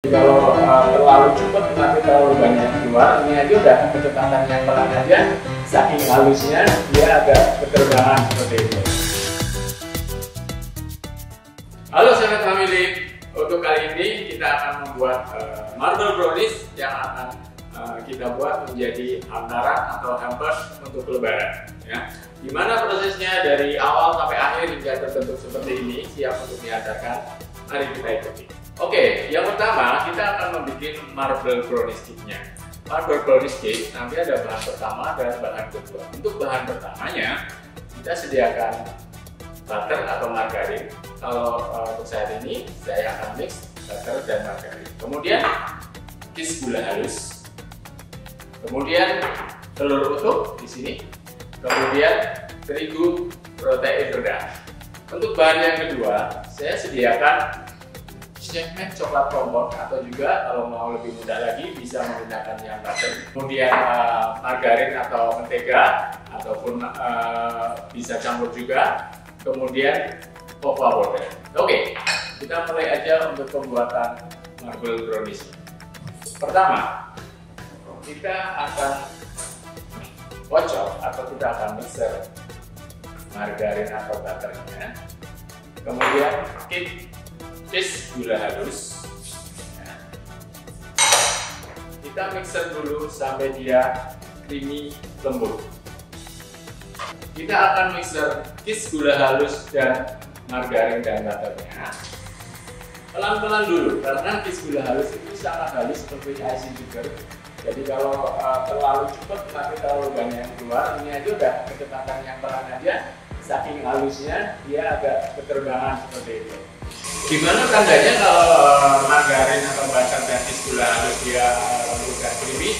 Kalau terlalu cepat tapi terlalu banyak keluar, ini aja udah kecepatan yang pelan aja, saking halusnya dia agak keterbangan seperti itu. Halo sahabat family, untuk kali ini kita akan membuat marble brownies yang akan kita buat menjadi hantaran atau hampers untuk lebaran. Ya. Gimana prosesnya dari awal sampai akhir hingga terbentuk seperti ini, siap untuk dihantarkan? Mari kita ikuti. Oke, yang pertama kita akan membuat marble brownies cake-nya. Marble brownies cake nanti ada bahan pertama dan bahan kedua. Untuk bahan pertamanya kita sediakan butter atau margarin. Kalau untuk saat ini saya akan mix butter dan margarin. Kemudian kiss gula halus. Kemudian telur utuh di sini. Kemudian terigu protein rendah. Untuk bahan yang kedua saya sediakan Chefmade coklat kompon, atau juga kalau mau lebih mudah lagi bisa menggunakan yang butter. Kemudian margarin atau mentega, ataupun bisa campur juga. Kemudian cocoa powder. Oke, kita mulai aja untuk pembuatan marble brownies. Pertama, kita akan kocok atau kita akan mixer margarin atau butternya. Kemudian kiss gula halus. Kita mixer dulu sampai dia creamy lembut. Kita akan mixer kiss gula halus dan margarin dan butternya pelan-pelan dulu, karena kiss gula halus itu sangat halus seperti icing sugar. Jadi kalau terlalu cepat tapi terlalu banyak yang keluar, ini aja udah kecepatan yang pelan aja, saking halusnya dia agak keterbangan seperti itu. Gimana tandanya kalau margarin atau butter dan kiss gula halus dia udah creamy?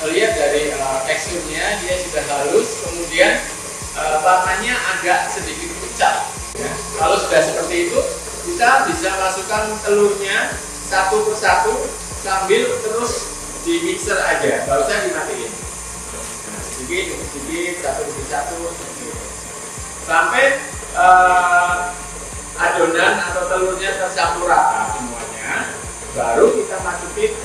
Lihat dari teksturnya dia sudah halus, kemudian warnanya agak sedikit pucat. Ya. Kalau sudah seperti itu, kita bisa masukkan telurnya satu persatu sambil terus di mixer aja, nggak usah dimatiin. Nah, sedikit satu demi satu sampai adonan atau telurnya tercampur rata semuanya, baru kita masukin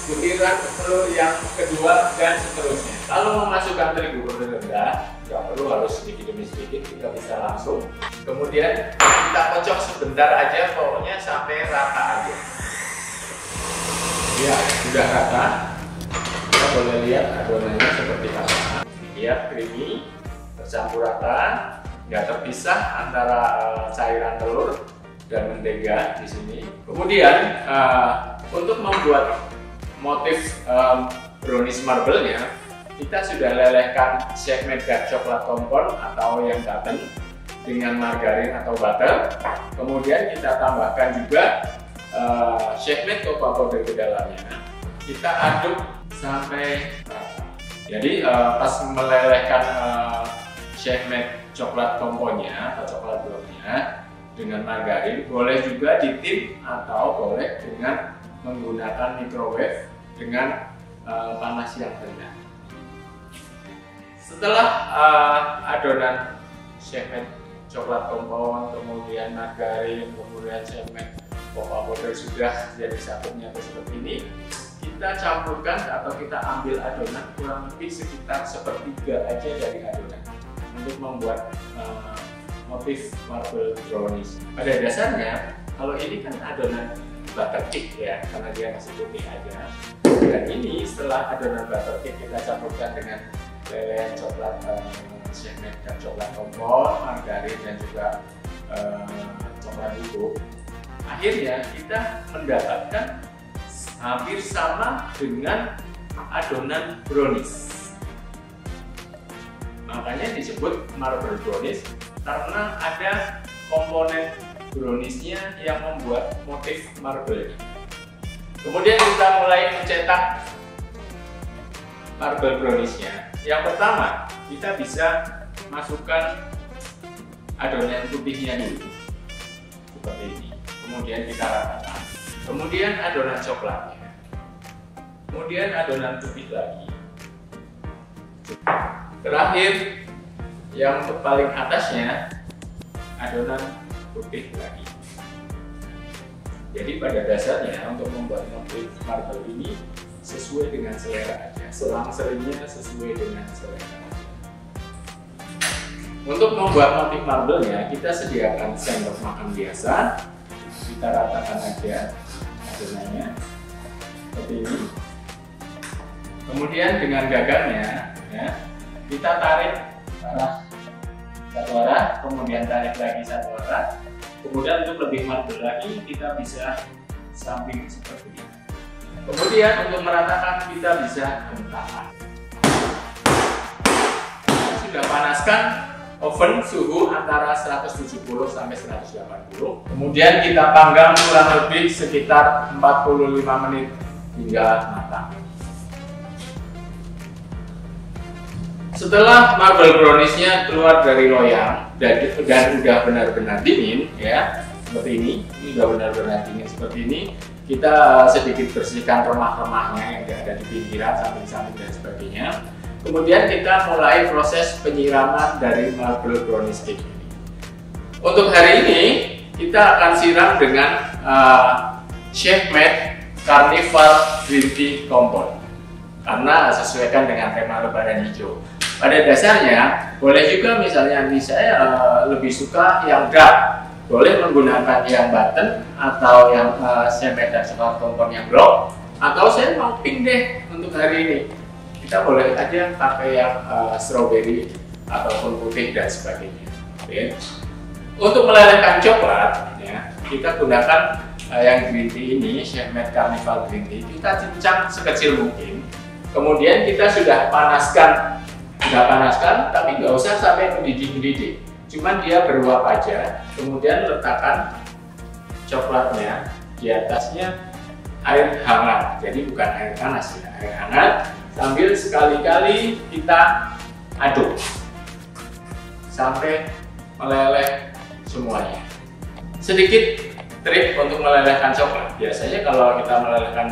butiran telur yang kedua dan seterusnya. Kalau memasukkan terigu rendah, nggak perlu harus sedikit demi sedikit, kita bisa langsung. Kemudian kita kocok sebentar aja, pokoknya sampai rata aja. Ya, sudah rata. Kita boleh lihat adonannya seperti apa. Lihat creamy, tercampur rata. Nggak terpisah antara cairan telur dan mentega di sini. Kemudian untuk membuat motif brownies marble-nya, kita sudah lelehkan Chefmade dark coklat kompon atau yang cotton dengan margarin atau butter. Kemudian kita tambahkan juga Chefmade cocoa powder ke dalamnya. Kita aduk sampai rata. Jadi pas melelehkan Chefmade coklat komponnya atau coklat bloknya dengan margarin, boleh juga ditim atau boleh dengan menggunakan microwave dengan panas yang rendah. Setelah adonan Chefmade coklat kompon, kemudian margarin, kemudian Chefmade cocoa powder sudah jadi satu menyatu seperti ini, kita campurkan atau kita ambil adonan kurang lebih sekitar sepertiga aja dari adonan untuk membuat motif marble brownies. Pada dasarnya, kalau ini kan adonan butter cake ya, karena dia masih putih aja. Dan ini setelah adonan butter cake kita campurkan dengan lelehan coklat Chefmade dan coklat kompon, margarin dan juga coklat bubuk. Akhirnya kita mendapatkan hampir sama dengan adonan brownies. Makanya disebut marble brownies karena ada komponen browniesnya yang membuat motif marble. Kemudian kita mulai mencetak marble browniesnya. Yang pertama, kita bisa masukkan adonan putihnya dulu seperti ini. Kemudian kita ratakan. Kemudian adonan coklatnya. Kemudian adonan putih lagi. Terakhir, yang paling atasnya adonan putih lagi. Jadi pada dasarnya untuk membuat motif marble ini sesuai dengan selera aja, selang-seringnya sesuai dengan selera. Untuk membuat motif marble-nya, kita sediakan sendok makan biasa, kita ratakan aja adonannya seperti ini. Kemudian dengan gagangnya, ya, kita tarik satu arah, kemudian tarik lagi satu arah. Kemudian untuk lebih marble lagi, kita bisa samping seperti ini. Kemudian untuk meratakan kita bisa hentakan. Sudah panaskan oven suhu antara 170 sampai 180. Kemudian kita panggang kurang lebih sekitar 45 menit hingga matang. Setelah marble brownies-nya keluar dari loyang dan udah benar-benar dingin, ya seperti ini udah benar-benar dingin seperti ini, kita sedikit bersihkan remah-remahnya yang ada di pinggiran, samping-samping dan sebagainya. Kemudian kita mulai proses penyiraman dari marble brownies cake ini. Untuk hari ini kita akan siram dengan Chef Made Carnival Green Tea Compote karena sesuaikan dengan tema Lebaran hijau. Pada dasarnya boleh juga misalnya saya lebih suka yang dark, boleh menggunakan yang button atau yang Chef Made dan coklat compote yang block, atau saya mau pink deh untuk hari ini. Kita boleh aja pakai yang strawberry ataupun putih dan sebagainya. Oke. Untuk melelehkan coklat, ya, kita gunakan yang green tea ini, Chef Made Carnival Green Tea. Kita cincang sekecil mungkin. Kemudian kita sudah panaskan, tapi nggak usah sampai mendidih-mendidih. Cuman dia beruap aja. Kemudian letakkan coklatnya di atasnya air hangat. Jadi bukan air panas ya, air hangat. Sambil sekali-kali kita aduk sampai meleleh semuanya. Sedikit trik untuk melelehkan coklat. Biasanya kalau kita melelehkan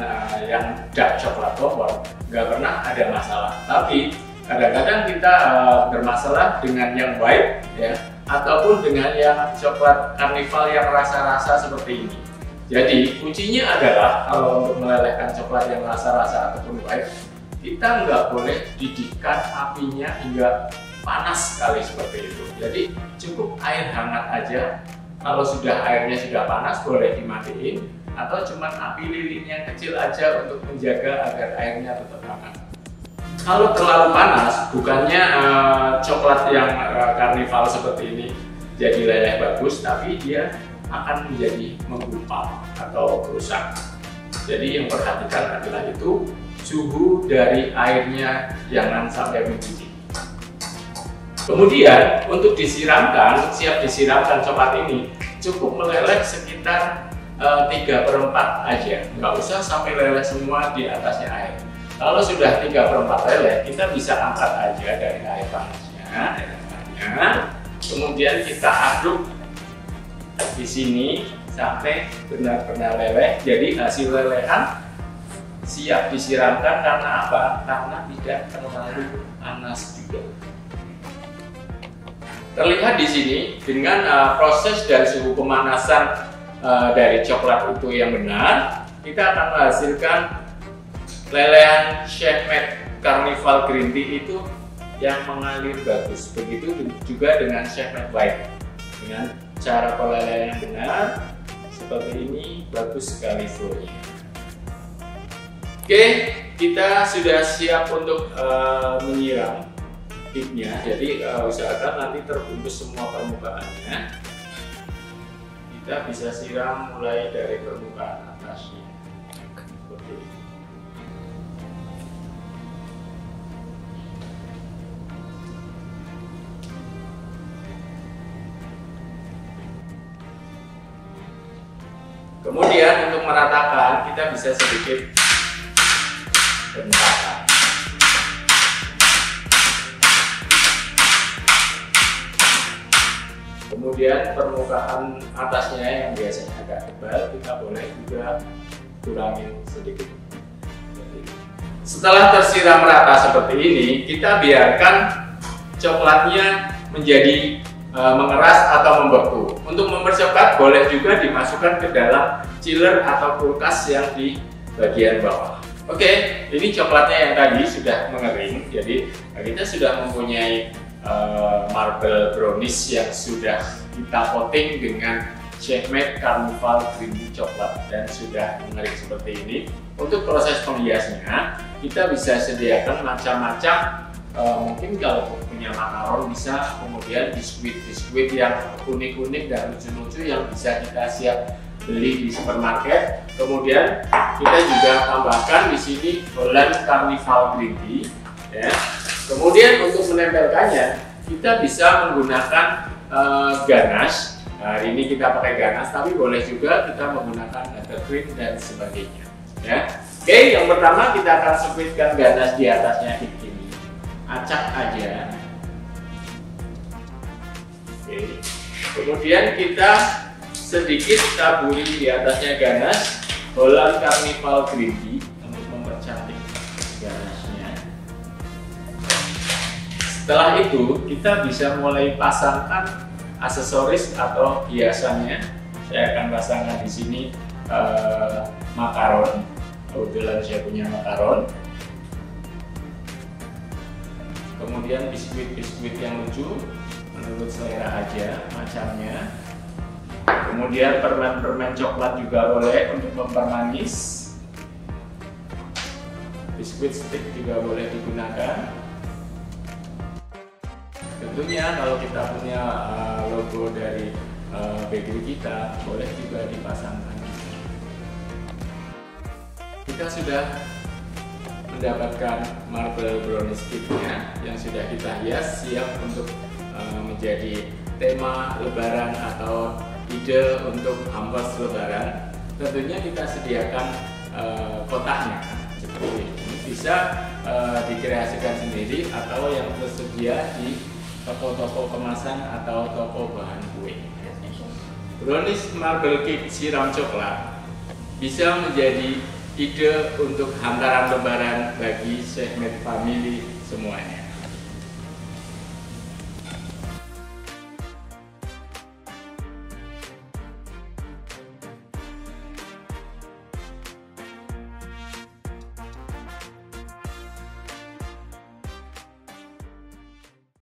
yang dark coklat compote nggak pernah ada masalah. Tapi kadang-kadang kita bermasalah dengan yang white, ya, ataupun dengan yang coklat karnival yang rasa-rasa seperti ini. Jadi kuncinya adalah kalau untuk melelehkan coklat yang rasa-rasa ataupun white, kita nggak boleh didihkan apinya hingga panas sekali seperti itu. Jadi cukup air hangat aja. Kalau sudah airnya sudah panas boleh dimatiin, atau cuman api lilinnya kecil aja untuk menjaga agar airnya tetap hangat. Kalau terlalu panas, bukannya coklat yang karnival seperti ini jadi leleh bagus, tapi dia akan menjadi menggumpal atau rusak. Jadi yang perhatikan adalah itu suhu dari airnya jangan sampai mendidih. Kemudian untuk disiramkan, siap disiramkan coklat ini cukup meleleh sekitar 3/4 aja, nggak usah sampai leleh semua di atasnya air. Kalau sudah 3/4 leleh, kita bisa angkat aja dari air panasnya, kemudian kita aduk di sini sampai benar-benar leleh. Jadi hasil lelehan siap disiramkan karena apa? Karena tidak terlalu panas juga. Terlihat di sini dengan proses dan suhu pemanasan dari coklat itu yang benar, kita akan menghasilkan lelehan Chef Made Carnival Green Tea itu yang mengalir bagus. Begitu juga dengan Chef Made White. Dengan cara pelelehan yang benar seperti ini, bagus sekali flownya. Oke, kita sudah siap untuk menyiram cake-nya. Jadi usahakan nanti terbungkus semua permukaannya. Kita bisa siram mulai dari permukaan atasnya seperti ini. Kemudian untuk meratakan kita bisa sedikit hentakan. Kemudian permukaan atasnya yang biasanya agak tebal, kita boleh juga kurangin sedikit. Setelah tersiram rata seperti ini, kita biarkan coklatnya menjadi mengeras atau membeku. Untuk mempercepat boleh juga dimasukkan ke dalam chiller atau kulkas yang di bagian bawah. Oke, ini coklatnya yang tadi sudah mengering, jadi kita sudah mempunyai marble brownies yang sudah kita coating dengan Chefmade Carnival Creamy Coklat dan sudah mengering seperti ini. Untuk proses penghiasnya, kita bisa sediakan macam-macam. Mungkin kalau punya makaron bisa, kemudian biskuit yang unik-unik dan lucu-lucu yang bisa kita siap beli di supermarket. Kemudian kita juga tambahkan di sini Holland Carnival Green Tea, ya. Kemudian untuk menempelkannya kita bisa menggunakan ganache. Nah, hari ini kita pakai ganache, tapi boleh juga kita menggunakan buttercream dan sebagainya. Ya. Oke, yang pertama kita akan squeeze-kan ganache di atasnya ini. Acak aja. Oke. Kemudian kita sedikit taburi di atasnya ganache Holland Carnival Green Tea untuk mempercantik ganache-nya. Setelah itu kita bisa mulai pasangkan aksesoris atau hiasannya. Saya akan pasangkan di sini makaron. Kebetulan saya punya makaron. Kemudian biskuit-biskuit yang lucu menurut selera aja macamnya. Kemudian permen-permen coklat juga boleh untuk mempermanis. Biskuit stick juga boleh digunakan. Tentunya kalau kita punya logo dari bakery kita, boleh juga dipasangkan. Kita sudah mendapatkan marble brownies cake-nya yang sudah kita hias, siap untuk menjadi tema lebaran atau ide untuk hampers lebaran. Tentunya kita sediakan kotaknya seperti ini, bisa dikreasikan sendiri atau yang tersedia di toko-toko kemasan atau toko bahan kue. Brownies marble cake siram coklat bisa menjadi ide untuk hantaran lebaran bagi Chefmade family semuanya.